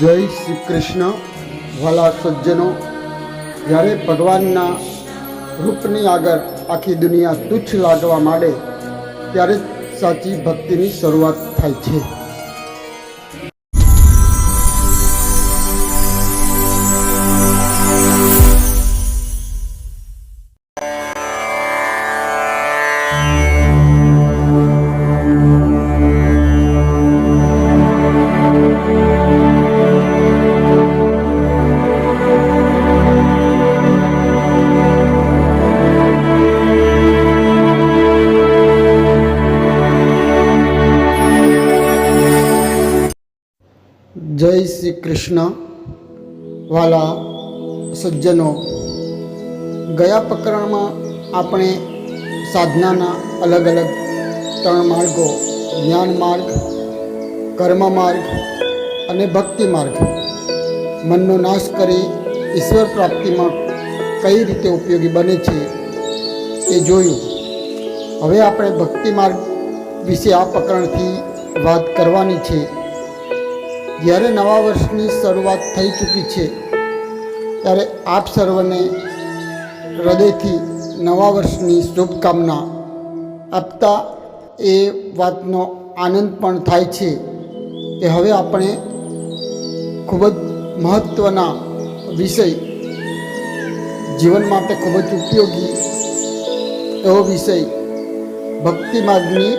જય શ્રી કૃષ્ણ. વાલા સજ્જનો, જ્યારે ભગવાનના રૂપની આગળ આખી દુનિયા તુચ્છ લાગવા માંડે ત્યારે જ સાચી ભક્તિની શરૂઆત થાય છે. જય શ્રી કૃષ્ણ. વાલા સજ્જનો, ગયા પ્રકરણમાં આપણે સાધનાના અલગ અલગ 3 માર્ગો, જ્ઞાન માર્ગ, કર્મ માર્ગ અને ભક્તિ માર્ગ, મનનો નાશ કરી ઈશ્વર પ્રાપ્તિમાં કઈ રીતે ઉપયોગી બને છે એ જોયું. હવે આપણે ભક્તિ માર્ગ વિશે આ પ્રકરણથી વાત કરવાની છે. જ્યારે નવા વર્ષની શરૂઆત થઈ ચૂકી છે ત્યારે આપ સર્વને હૃદયથી નવા વર્ષની શુભકામના આપતા એ વાતનો આનંદ પણ થાય છે કે હવે આપણે ખૂબ જ મહત્ત્વના વિષય, જીવન માટે ખૂબ જ ઉપયોગી એવો વિષય ભક્તિ માર્ગની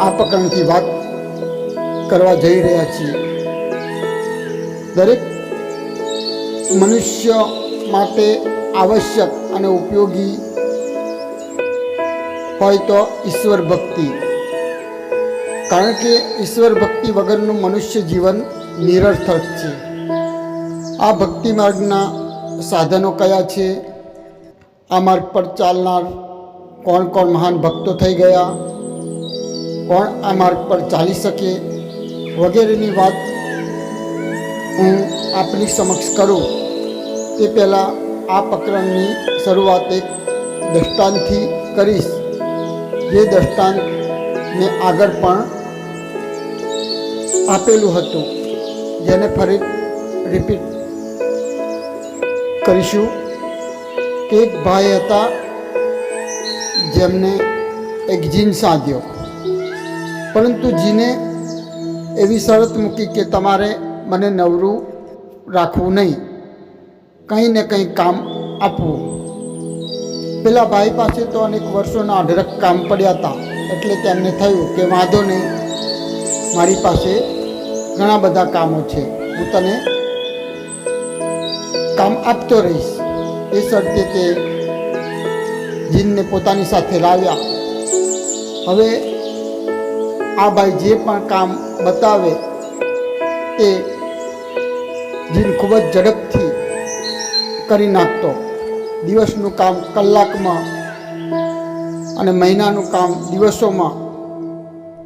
આ પ્રકરણથી વાત કરવા જઈ રહ્યા છીએ. દરેક મનુષ્ય માટે આવશ્યક અને ઉપયોગી હોય તો ઈશ્વર ભક્તિ, કારણ કે ઈશ્વર ભક્તિ વગરનું મનુષ્ય જીવન નિરર્થક છે. આ ભક્તિ માર્ગના સાધનો કયા છે? આ માર્ગ પર ચાલનાર કોણ કોણ મહાન ભક્તો થઈ ગયા? કોણ આ માર્ગ પર ચાલી શકે? વગેરેની વાત હું આપની સમક્ષ કરું તે પહેલાં આ પ્રકરણની શરૂઆત એક દૃષ્ટાંતથી કરીશ. જે દૃષ્ટાંત મેં આગળ પણ આપેલું હતું, જેને ફરી રિપીટ કરીશું કે એક ભાઈ હતા જેમને એક જીન સાધ્યો, પરંતુ જીને એવી શરત મૂકી કે તમારે મને નવરું રાખવું નહીં, કંઈ ને કંઈ કામ આપવું. પેલા ભાઈ પાસે તો અનેક વર્ષોના અઢળક કામ પડ્યા હતા, એટલે તેમને થયું કે વાંધો નહીં, મારી પાસે ઘણા બધા કામો છે, હું તને કામ આપતો રહીશ. એ શરતે તે જીનને પોતાની સાથે લાવ્યા. હવે આ ભાઈ જે પણ કામ બતાવે તે જીન ખૂબ જ ઝડપથી કરી નાખતો. દિવસનું કામ કલાકમાં અને મહિનાનું કામ દિવસોમાં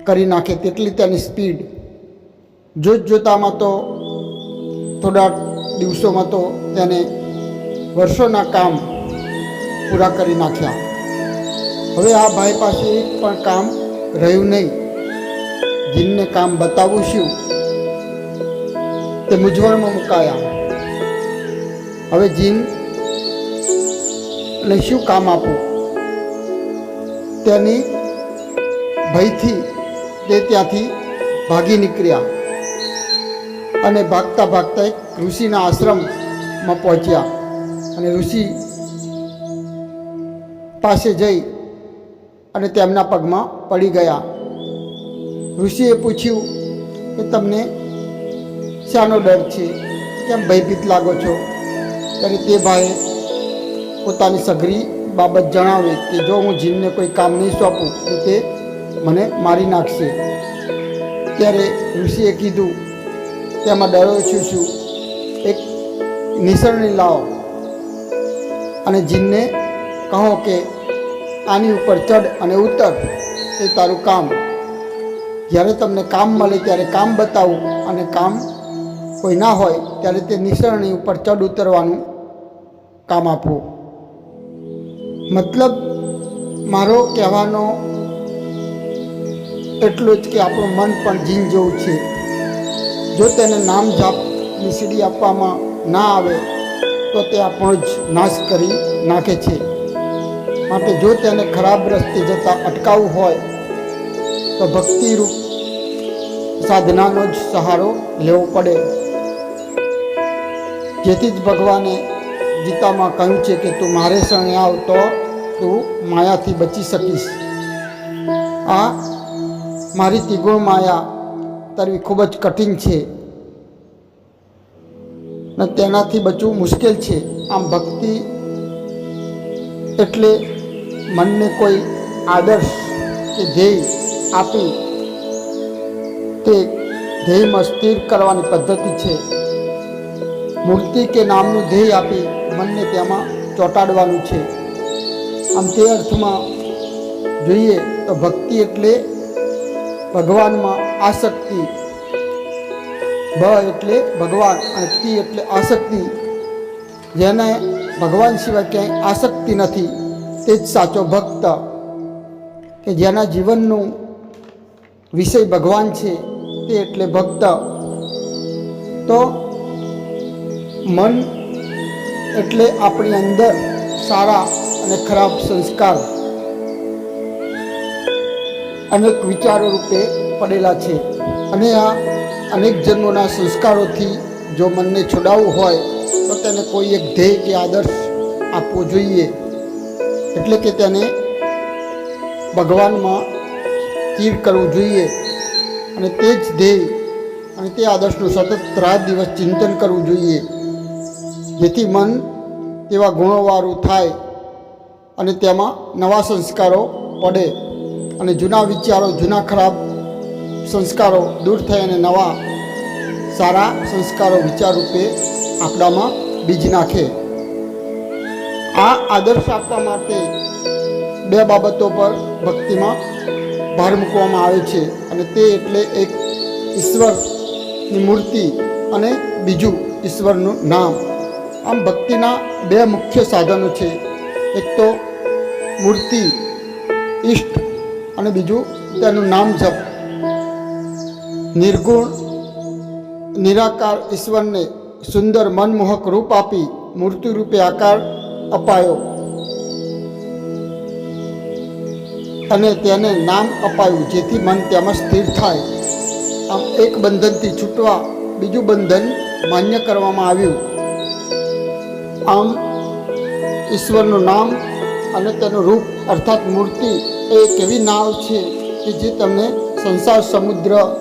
કરી નાખે તેટલી તેની સ્પીડ. જોતામાં તો થોડા દિવસોમાં તો તેને વર્ષોના કામ પૂરા કરી નાખ્યા. હવે આ ભાઈ પાસે એક પણ કામ રહ્યું નહીં. જીનને કામ બતાવવું શું તે મૂંઝવણમાં મુકાયા. હવે જીનને શું કામ આપવું તેની ભયથી તે ત્યાંથી ભાગી નીકળ્યા અને ભાગતા ભાગતા એક ઋષિના આશ્રમમાં પહોંચ્યા અને ઋષિ પાસે જઈ અને તેમના પગમાં પડી ગયા. ઋષિએ પૂછ્યું કે તમને શાનો ડર છે, કેમ ભયભીત લાગો છો? ત્યારે તે ભાઈએ પોતાની સઘરી બાબત જણાવી કે જો હું જીનને કોઈ કામ નહીં સોંપું તો તે મને મારી નાખશે. ત્યારે ઋષિએ કીધું તેમાં ડરો શું? એક નિસરણી લાવો અને જીનને કહો કે આની ઉપર ચડ અને ઉતર, એ તારું કામ. જ્યારે તમને કામ મળે ત્યારે કામ બતાવું અને કામ કોઈ ના હોય ત્યારે તે નિસરણી ઉપર ચડ ઉતરવાનું કામ આપવું. મતલબ મારો કહેવાનો એટલું જ કે આપણું મન પણ જીન જેવું છે. જો તેને નામ જાપની સીડી આપવામાં ના આવે તો તે આપણો જ નાશ કરી નાખે છે. માટે જો તેને ખરાબ રસ્તે જતા અટકાવવું હોય તો ભક્તિરૂપ સાધનાનો જ સહારો લેવો પડે. જેથી જ ભગવાને ગીતામાં કહ્યું છે કે તું મારે શરણે આવ તો તું માયાથી બચી શકીશ. આ મારી ત્રિગુણ માયા તરવી ખૂબ જ કઠિન છે ને તેનાથી બચવું મુશ્કેલ છે. આમ ભક્તિ એટલે મનને કોઈ આદર્શ કે ધ્યેય આપી તે ધ્યેયમાં સ્થિર કરવાની પદ્ધતિ છે. મૂર્તિ કે નામનું ધ્યેય આપી મનને તેમાં ચોંટાડવાનું છે. આમ તે અર્થમાં જોઈએ તો ભક્તિ એટલે ભગવાનમાં આસક્તિ. ભ એટલે ભગવાન અને તિ એટલે આસક્તિ. જેને ભગવાન સિવાય ક્યાંય આસક્તિ નથી તે જ સાચો ભક્ત. કે જેના જીવનનું વિષય ભગવાન છે તે એટલે ભક્ત. તો મન એટલે આપણી અંદર સારા અને ખરાબ સંસ્કાર અનેક વિચારો રૂપે પડેલા છે અને આ અનેક જન્મોના સંસ્કારોથી જો મનને છોડાવવું હોય તો તેને કોઈ એક ધ્યેય કે આદર્શ આપવો જોઈએ. એટલે કે તેને ભગવાનમાં સ્થિર કરવું જોઈએ અને તે જ ધ્યેય અને તે આદર્શનું સતત રાત દિવસ ચિંતન કરવું જોઈએ. જેથી મન તેવા ગુણોવાળું થાય અને તેમાં નવા સંસ્કારો પડે અને જૂના વિચારો, જૂના ખરાબ સંસ્કારો દૂર થઈ અને નવા સારા સંસ્કારો વિચારરૂપે આપણામાં બીજ નાખે. આ આદર્શ આપવા માટે બે બાબતો પર ભક્તિમાં ભાર મૂકવામાં આવે છે અને તે એટલે એક ઈશ્વરની મૂર્તિ અને બીજું ઈશ્વરનું નામ. આમ ભક્તિના બે મુખ્ય સાધનો છે. એક તો મૂર્તિ ઈષ્ટ અને બીજું તેનું નામ જપ. નિર્ગુણ નિરાકાર ઈશ્વરને સુંદર મનમોહક રૂપ આપી મૂર્તિ રૂપે આકાર અપાયો અને તેને નામ અપાયું જેથી મન તેમાં સ્થિર થાય. આમ એક બંધનથી છૂટવા બીજું બંધન માન્ય કરવામાં આવ્યું. આમ ઈશ્વરનું નામ અને તેનું રૂપ અર્થાત મૂર્તિ એ એક એવી નાવ છે કે જે તમને સંસાર સમુદ્રમાંથી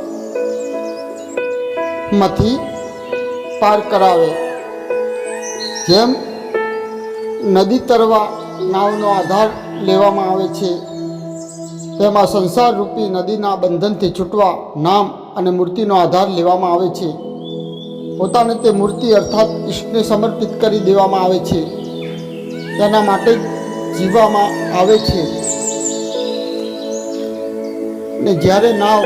પાર કરાવે. જેમ નદી તરવા નાવનો આધાર લેવામાં આવે છે તેમાં સંસાર રૂપી નદીના બંધનથી છૂટવા નામ અને મૂર્તિનો આધાર લેવામાં આવે છે. પોતાને તે મૂર્તિ અર્થાત ઈષ્ટને સમર્પિત કરી દેવામાં આવે છે. તેના માટે જીવવામાં આવે છે ને જ્યારે નાવ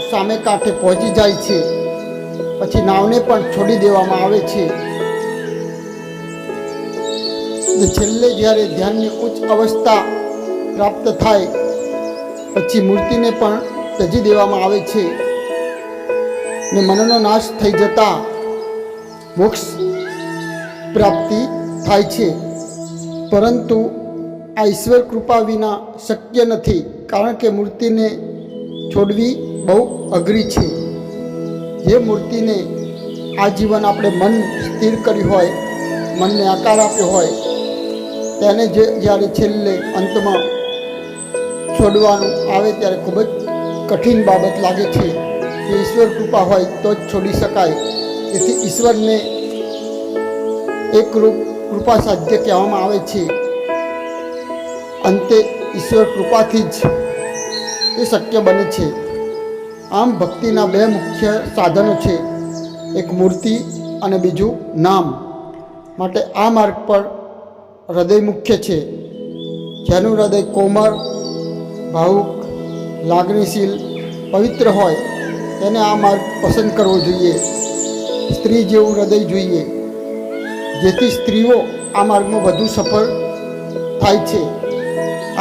સામે કાંઠે પહોંચી જાય છે પછી નાવને પણ છોડી દેવામાં આવે છે. છેલ્લે જ્યારે ધ્યાનની ઉચ્ચ અવસ્થા પ્રાપ્ત થાય પછી મૂર્તિને પણ ત્યજી દેવામાં આવે છે ને મનનો નાશ થઈ જતા મોક્ષ પ્રાપ્તિ થાય છે. પરંતુ આ ઈશ્વર કૃપા વિના શક્ય નથી, કારણ કે મૂર્તિને છોડવી બહુ અઘરી છે. જે મૂર્તિને આજીવન આપણે મન સ્થિર કર્યું હોય, મનને આકાર આપ્યો હોય, તેને જ્યારે છેલ્લે અંતમાં છોડવાનું આવે ત્યારે ખૂબ જ કઠિન બાબત લાગે છે. કે ઈશ્વર કૃપા હોય તો જ છોડી શકાય. તેથી ઈશ્વરને એકરૂપ કૃપા સાધ્ય કહેવામાં આવે છે. અંતે ઈશ્વર કૃપાથી જ એ શક્ય બને છે. આમ ભક્તિના બે મુખ્ય સાધનો છે, એક મૂર્તિ અને બીજું નામ. માટે આ માર્ગ પર હૃદય મુખ્ય છે. જેનું હૃદય કોમળ, ભાવુક, લાગણીશીલ, પવિત્ર હોય તેને આ માર્ગ પસંદ કરવો જોઈએ. સ્ત્રી જેવું હૃદય જોઈએ, જેથી સ્ત્રીઓ આ માર્ગમાં વધુ સફળ થાય છે.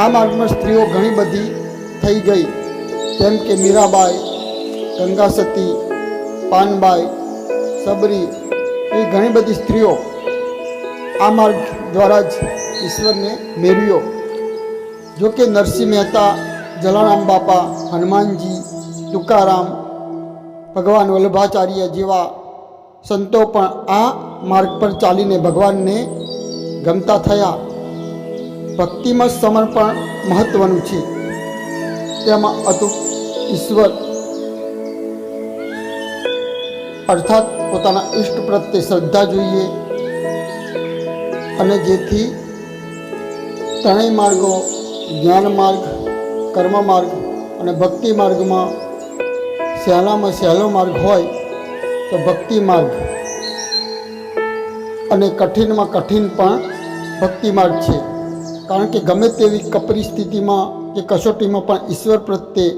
આ માર્ગમાં સ્ત્રીઓ ઘણી બધી થઈ ગઈ, જેમ કે મીરાબાઈ, ગંગા સતી, પાનબાઈ, સબરી એવી ઘણી બધી સ્ત્રીઓ આ માર્ગ દ્વારા જ ઈશ્વરને મેળવ્યો. જો કે નરસિંહ મહેતા, જલારામ બાપા, હનુમાનજી, તુકારામ, ભગવાન વલ્લભાચાર્ય જેવા સંતો પણ આ માર્ગ પર ચાલીને ભગવાનને ગમતા થયા. ભક્તિમાં સમર્પણ મહત્વનું છે. તેમાં અતૂટ ઈશ્વર અર્થાત પોતાના ઈષ્ટ પ્રત્યે શ્રદ્ધા જોઈએ અને જેથી ત્રણેય માર્ગો જ્ઞાન માર્ગ, કર્મ માર્ગ અને ભક્તિ માર્ગમાં સહેલામાં સહેલો માર્ગ હોય તો ભક્તિ માર્ગ અને કઠિનમાં કઠિન પણ ભક્તિ માર્ગ છે. કારણ કે ગમે તેવી કપરી સ્થિતિમાં કે કસોટીમાં પણ ઈશ્વર પ્રત્યે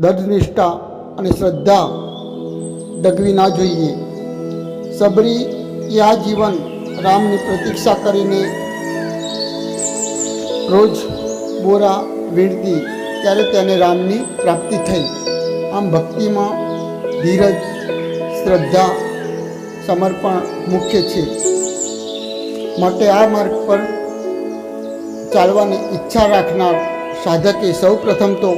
દૃઢનિષ્ઠા અને શ્રદ્ધા ડગવી ના જોઈએ. સબરી આ જીવન રામની પ્રતીક્ષા કરીને રોજ બોરા વીણતી, ત્યારે તેને રામની પ્રાપ્તિ થઈ. આમ ભક્તિમાં ધીરજ, શ્રદ્ધા, સમર્પણ મુખ્ય છે. માટે આ માર્ગ પર ચાલવાની ઈચ્છા રાખનાર સાધકે સૌ પ્રથમ તો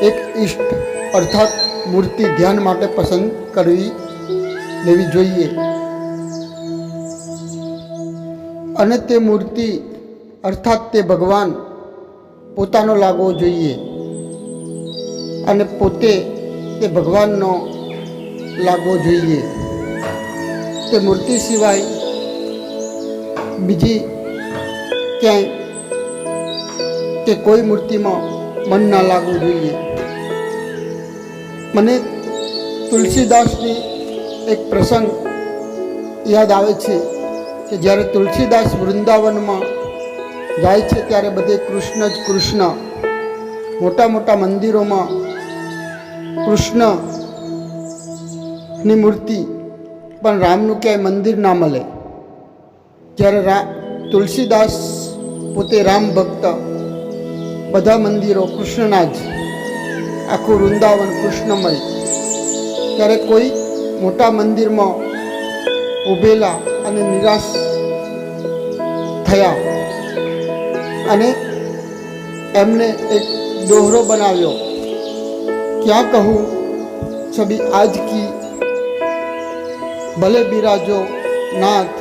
એક ઈષ્ટ અર્થાત મૂર્તિ ધ્યાન માટે પસંદ લેવી જોઈએ અને તે મૂર્તિ અર્થાત તે ભગવાન પોતાનો લાગવો જોઈએ અને પોતે તે ભગવાનનો લાગવો જોઈએ. તે મૂર્તિ સિવાય બીજી ક્યાંય કે કોઈ મૂર્તિમાં મન ના લાગવું જોઈએ. મને તુલસીદાસની એક પ્રસંગ યાદ આવે છે કે જ્યારે તુલસીદાસ વૃંદાવનમાં જાય છે ત્યારે બધે કૃષ્ણ જ કૃષ્ણ. મોટા મોટા મંદિરોમાં કૃષ્ણની મૂર્તિ પણ રામનું ક્યાંય મંદિર ના મળે. જ્યારે તુલસીદાસ પોતે રામ ભક્ત, બધા મંદિરો કૃષ્ણના જ, આખું વૃંદાવન કૃષ્ણમય, ત્યારે કોઈ મોટા મંદિરમાં ઊભેલા અને નિરાશ થયા અને એમને એક દોહરો બનાવ્યો, ક્યાં કહું છબી આજ કી ભલે બિરાજો નાથ,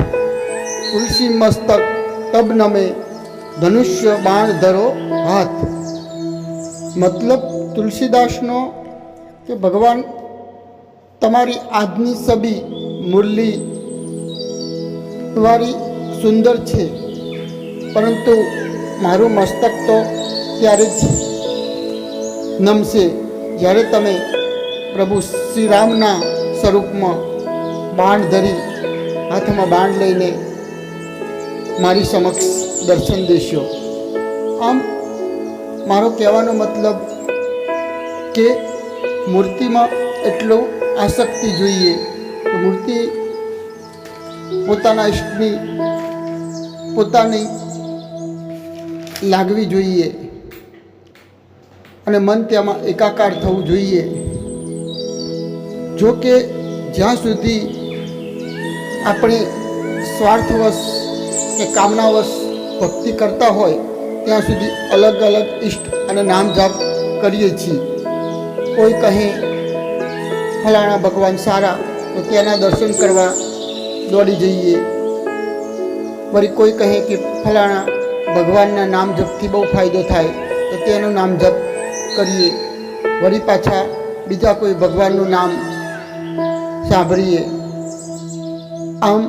તુલસી મસ્તક તબ નમે ધનુષ્ય બાણ ધરો હાથ. મતલબ તુલસીદાસનો કે ભગવાન તમારી આજની છબી મુરલી વાળી સુંદર છે, પરંતુ મારું મસ્તક તો ત્યારે જ નમશે જ્યારે તમે પ્રભુ શ્રી રામના સ્વરૂપમાં બાણ ધરી, હાથમાં બાણ લઈને મારી સમક્ષ દર્શન દેશો. આમ મારો કહેવાનો મતલબ કે મૂર્તિમાં એટલો આસક્તિ જોઈએ કે મૂર્તિ પોતાના ઇષ્ટની પોતાની લાગવી જોઈએ અને મન તેમાં એકાકાર થવું જોઈએ. જો કે જ્યાં સુધી આપણે સ્વાર્થવશ કે કામનાવશ ભક્તિ કરતા હોય ત્યાં સુધી અલગ અલગ ઈષ્ટ અને નામ જાપ કરીએ છીએ. કોઈ કહે ફલાણા ભગવાન સારા તો તેના દર્શન કરવા દોડી જઈએ. વળી કોઈ કહે કે ફલાણા ભગવાનના નામ જપથી બહુ ફાયદો થાય તો તેનું નામ જપ કરીએ. વળી પાછા બીજા કોઈ ભગવાનનું નામ સાંભળીએ. આમ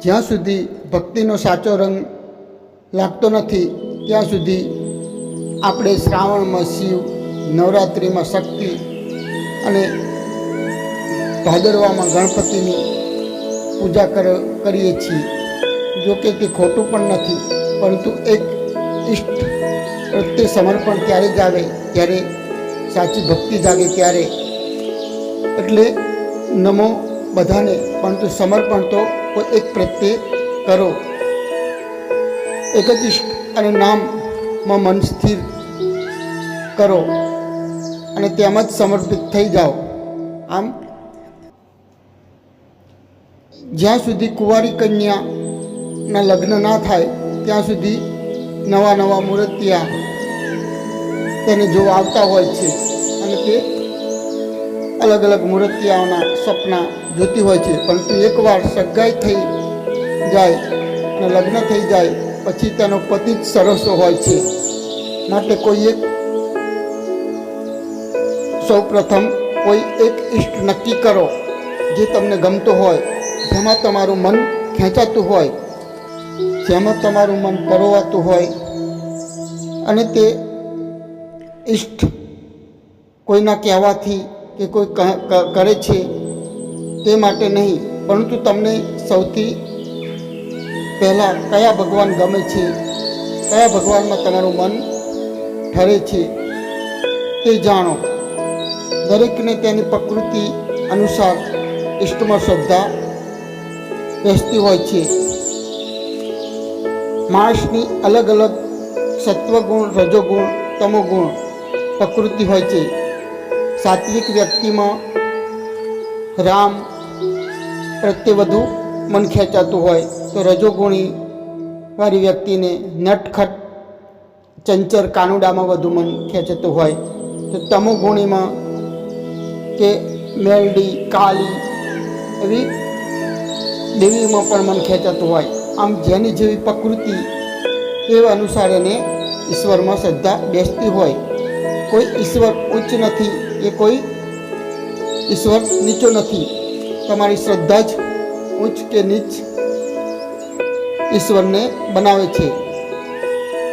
જ્યાં સુધી ભક્તિનો સાચો રંગ લાગતો નથી ત્યાં સુધી આપણે શ્રાવણમાં શિવ, નવરાત્રિમાં શક્તિ અને ભાદરવામાં ગણપતિની પૂજા કરીએ છીએ. જો કે તે ખોટું પણ નથી, પરંતુ એક ઈષ્ટ પ્રત્યે સમર્પણ ત્યારે જ આવે ત્યારે સાચી ભક્તિ જાગે ત્યારે. એટલે નમો બધાને, પરંતુ સમર્પણ તો કોઈ એક પ્રત્યે કરો. એક જ ઈષ્ટ અને નામમાં મન સ્થિર કરો અને તેમાં જ સમર્પિત થઈ જાઓ. આમ જ્યાં સુધી કુંવારી કન્યાના લગ્ન ના થાય ત્યાં સુધી નવા નવા મૂર્તિયા તેને જોવા આવતા હોય છે અને તે અલગ અલગ મૂર્તિયાઓના સપના જોતી હોય છે. પરંતુ એકવાર સગાઈ થઈ જાય અને લગ્ન થઈ જાય પછી તેનો પતિ જ સરસો હોય છે. માટે સૌ પ્રથમ કોઈ એક ઈષ્ટ નક્કી કરો જે તમને ગમતો હોય, જેમાં તમારું મન ખેંચાતું હોય, જેમાં તમારું મન પરોવાતું હોય. અને તે ઈષ્ટ કોઈના કહેવાથી કે કોઈ કરે છે તે માટે નહીં, પરંતુ તમને સૌથી પહેલાં કયા ભગવાન ગમે છે, કયા ભગવાનમાં તમારું મન ઠરે છે તે જાણો. દરેકને તેની પ્રકૃતિ અનુસાર ઈષ્ટમાં શ્રદ્ધા બેસતી હોય છે. માણસની અલગ અલગ સત્વગુણ, રજોગુણ, તમોગુણ પ્રકૃતિ હોય છે. સાત્વિક વ્યક્તિમાં રામ પ્રત્યે વધુ મન ખેંચાતું હોય, તો રજોગુણી વાળી વ્યક્તિને નટખટ ચંચર કાનુડામાં વધુ મન ખેંચાતું હોય, તો તમોગુણીમાં કે મેલડી, કાલી એવી દેવીમાં પણ મન ખેંચાતું હોય. આમ જેની જેવી પ્રકૃતિ એ અનુસાર એને ઈશ્વરમાં શ્રદ્ધા બેસતી હોય. કોઈ ઈશ્વર ઉચ્ચ નથી કે કોઈ ઈશ્વર નીચો નથી. તમારી શ્રદ્ધા જ ઉચ્ચ કે નીચ ઈશ્વરને બનાવે છે.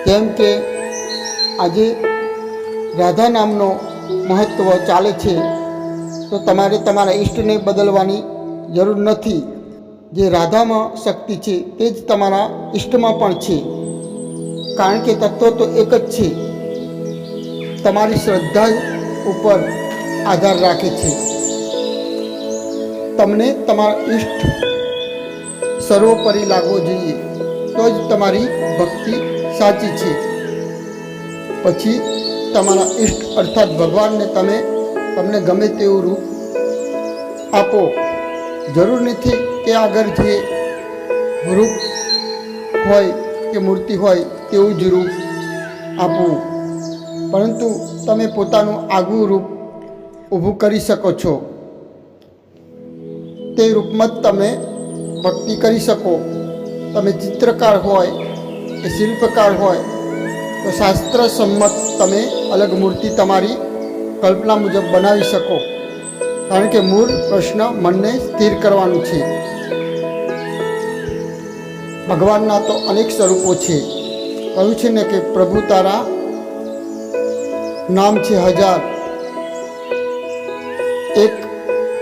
જેમ કે આજે રાધા નામનો મહત્ત્વ ચાલે છે, તો તમારે તમારા ઈષ્ટને બદલવાની જરૂર નથી. જે રાધામાં શક્તિ છે તે જ તમારા ઈષ્ટમાં પણ છે, કારણ કે તત્વ તો એક જ છે. તમારી શ્રદ્ધા ઉપર આધાર રાખે છે. તમને તમારા ઈષ્ટ સર્વોપરી લાગવો જોઈએ, તો જ તમારી ભક્તિ સાચી છે. પછી તમારા ઈષ્ટ અર્થાત ભગવાનને તમને ગમે તેવું રૂપ આપો. જરૂર નથી કે આગળ જે રૂપ હોય કે મૂર્તિ હોય તેવું જ રૂપ આપવું, પરંતુ તમે પોતાનું આગવું રૂપ ઊભું કરી શકો છો. તે રૂપમાં જ તમે ભક્તિ કરી શકો. તમે ચિત્રકાર હોય કે શિલ્પકાર હોય તો શાસ્ત્ર સંમત તમે અલગ મૂર્તિ તમારી કલ્પના મુજબ બનાવી શકો, કારણ કે મૂળ પ્રશ્ન મનને સ્થિર કરવાનું છે. ભગવાનના તો અનેક સ્વરૂપો છે. કહ્યું છે ને કે પ્રભુ તારા નામ છે 1000. એક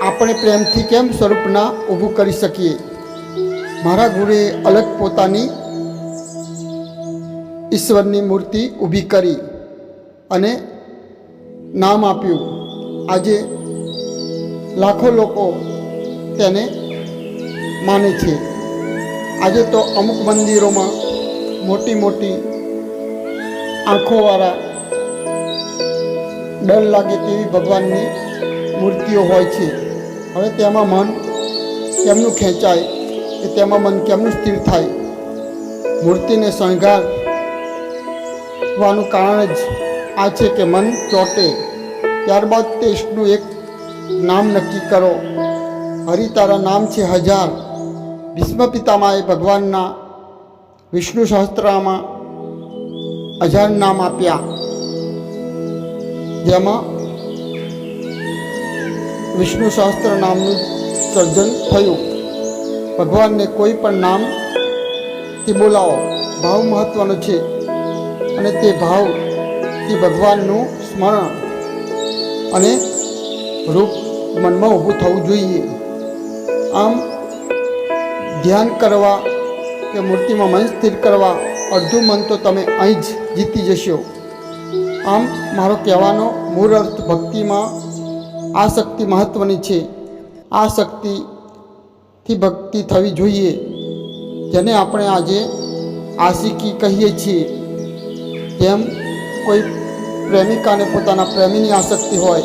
આપણે પ્રેમથી કેમ સ્વરૂપના ઊભું કરી શકીએ. મારા ગુરુએ અલગ પોતાની ઈશ્વરની મૂર્તિ ઊભી કરી અને નામ આપ્યું. આજે લાખો લોકો તેને માને છે. આજે તો અમુક મંદિરોમાં મોટી મોટી આંખોવાળા ડર લાગે તેવી ભગવાનની મૂર્તિઓ હોય છે. હવે તેમાં મન કેમનું ખેંચાય, કે તેમાં મન કેમનું સ્થિર થાય. મૂર્તિને શણગારવાનું કારણ જ આ છે કે મન ચોંટે. ત્યારબાદ તે ઈષ્ટનું એક નામ નક્કી કરો. હરિ તારા નામ છે 1000. ભીષ્મ પિતામહે ભગવાનના વિષ્ણુ સહસ્ત્રમાં 1000 નામ આપ્યા, જેમાં વિષ્ણુ સહસ્ત્ર નામનું સર્જન થયું. ભગવાનને કોઈ પણ નામથી બોલાવો. ભાવ મહત્ત્વનો છે અને તે ભાવથી ભગવાનનું સ્મરણ અને રૂપ મનમાં ઊભું થવું જોઈએ. આમ ધ્યાન કરવા કે મૂર્તિમાં મન સ્થિર કરવા અડધું મન તો તમે અહીં જ જીતી જશો. આમ મારો કહેવાનો મૂળ અર્થ ભક્તિમાં આ શક્તિ મહત્ત્વની છે. આ શક્તિથી ભક્તિ થવી જોઈએ, જેને આપણે આજે આશિકી કહીએ છીએ. જેમ કોઈ પ્રેમિકાને પોતાના પ્રેમીની આસક્તિ હોય,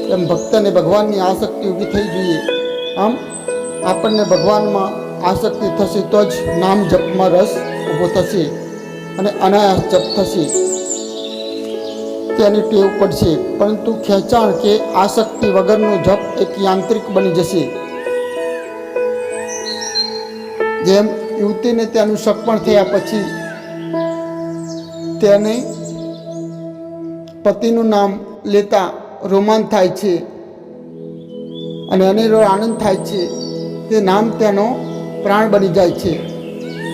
તેમ ભક્તને ભગવાનની આસક્તિ ઊભી થઈ જોઈએ. આમ આપણને ભગવાનમાં આસક્તિ થશે તો જ નામ જપમાં રસ ઊભો થશે અને અનાયાસ જપ થશે, તેની ટેવ પડશે. પરંતુ ખેંચાણ કે આસક્તિ વગરનો જપ એક યાંત્રિક બની જશે. જેમ યુવતીને તેનું સગપણ થયા પછી તેને પતિનું નામ લેતા રોમાંચ થાય છે અને અનેરો આનંદ થાય છે. તે નામ તેનો પ્રાણ બની જાય છે.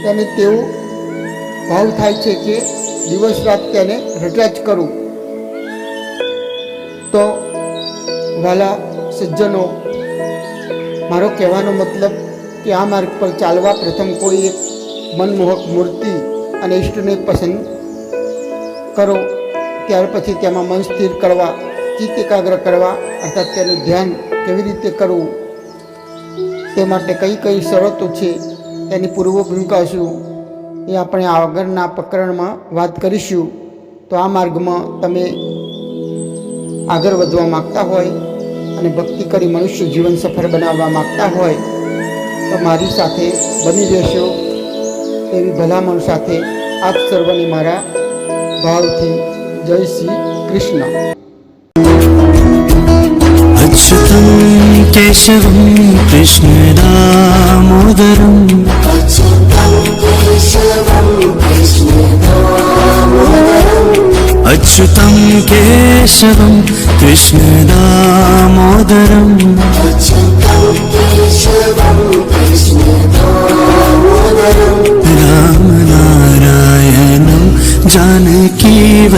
તેને તેવો ભાવ થાય છે કે દિવસ રાત તેને રટ્યા જ કરું. તો વાલા સજ્જનો, મારો કહેવાનો મતલબ કે આ માર્ગ પર ચાલવા પ્રથમ કોઈ એક મનમોહક મૂર્તિ અને ઈષ્ટને પસંદ કરો. ત્યાર પછી તેમાં મન સ્થિર કરવા, ચિત્ત એકાગ્ર કરવા, અર્થાત તેનું ધ્યાન કેવી રીતે કરવું, તે માટે કઈ કઈ શરતો છે, તેની પૂર્વ ભૂમિકા શું, એ આપણે આગળના પ્રકરણમાં વાત કરીશું. તો આ માર્ગમાં તમે આગળ વધવા માગતા હોય અને ભક્તિ કરી મનુષ્ય જીવન સફળ બનાવવા માગતા હોય તો મારી સાથે બની રહેશો એવી ભલામણ સાથે આપ સર્વને મારા ભાવથી જય શ્રી કૃષ્ણ. अच्युतं केशवं कृष्णदामोदरम् अच्युतं केशवं कृष्णदामोदरम् रामनारायणं जानकीवल्लभम्